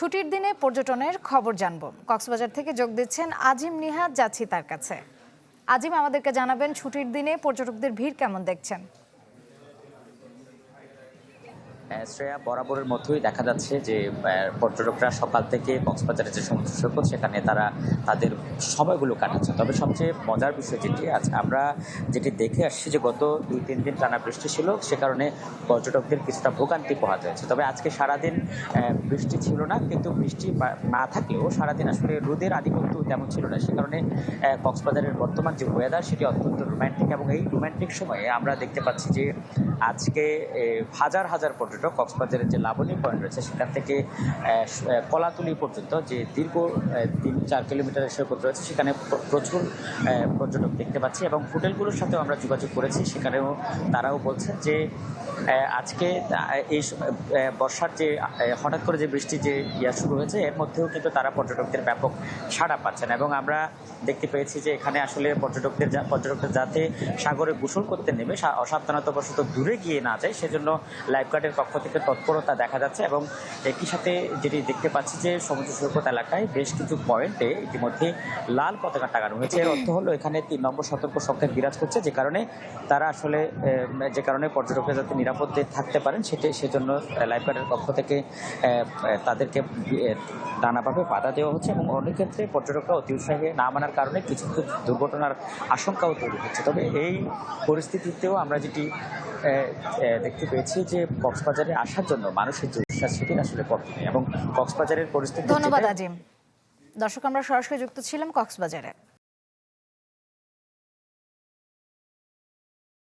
ছুটির দিনে পর্যটনের খবর জানবো। কক্সবাজার থেকে যোগ দিচ্ছেন আজিম নিহাত, যাচ্ছি তার কাছে। আজিম, আমাদেরকে জানাবেন ছুটির দিনে পর্যটকদের ভিড় কেমন দেখছেন? শ্রেয়া, বরাবরের মতোই দেখা যাচ্ছে যে পর্যটকরা সকাল থেকে কক্সবাজারের যে সমুদ্র সৈকত সেখানে তারা তাদের সময়গুলো কাটাচ্ছে। তবে সবচেয়ে মজার বিষয় যেটি আমরা দেখে আসছি যে গত 2-3 দিন টানা বৃষ্টি ছিল, সে কারণে পর্যটকদের কিছুটা ভোগান্তি পোহাতে হয়েছে। তবে আজকে সারাদিন বৃষ্টি ছিল না, কিন্তু বৃষ্টি না থাকলেও সারাদিন আসলে রোদের আধিপত্য তেমন ছিল না। সে কারণে কক্সবাজারের বর্তমান যে ওয়েদার সেটি অত্যন্ত রোম্যান্টিক, এবং এই রোম্যান্টিক সময়ে আমরা দেখতে পাচ্ছি যে আজকে হাজার হাজার পর্যটক কক্সবাজারের যে লাবণী পয়েন্ট রয়েছে সেখান থেকে কলাতুলি পর্যন্ত যে দীর্ঘ 3-4 কিলোমিটারের সৈকত রয়েছে, সেখানে প্রচুর পর্যটক দেখতে পাচ্ছি। এবং হোটেলগুলোর সাথেও আমরা যোগাযোগ করেছি, সেখানেও তারাও বলছেন যে আজকে এই বর্ষার যে হঠাৎ করে যে বৃষ্টি যে শুরু হয়েছে, এর মধ্যেও কিন্তু তারা পর্যটকদের ব্যাপক সাড়া পাচ্ছেন। এবং আমরা দেখতে পেয়েছি যে এখানে আসলে পর্যটকদের যাতে সাগরে গোসল করতে নেমে অসাবধানতাবশত দূরে গিয়ে না যায়, সেজন্য লাইফগার্ডের পক্ষ থেকে তৎপরতা দেখা যাচ্ছে। এবং একই সাথে যেটি দেখতে পাচ্ছি যে সমুদ্র সৈকত এলাকায় বেশ কিছু পয়েন্টে ইতিমধ্যে লাল পতাকা টাঙানো হয়েছে। এর অর্থ হলো এখানে 3 নম্বর সতর্ক সংকেত বিরাজ করছে, যে কারণে তারা আসলে পর্যটকরা যাতে নিরাপদে থাকতে পারেন সেজন্য লাইফগার্ডের পক্ষ থেকে তাদেরকে নানাভাবে বাধা দেওয়া হচ্ছে। এবং অনেক ক্ষেত্রে পর্যটকরা অতি উৎসাহে না মানার কারণে কিছু কিছু দুর্ঘটনার আশঙ্কাও তৈরি হচ্ছে। তবে এই পরিস্থিতিতেও আমরা যেটি দেখতে পেয়েছি যে কক্সবাজারে আসার জন্য মানুষের যে উৎসাহ সেটি আসলে কম নেই। এবং কক্সবাজারের পরিস্থিতি। ধন্যবাদ আজিম। দর্শক, আমরা সরাসরি যুক্ত ছিলাম কক্সবাজারে।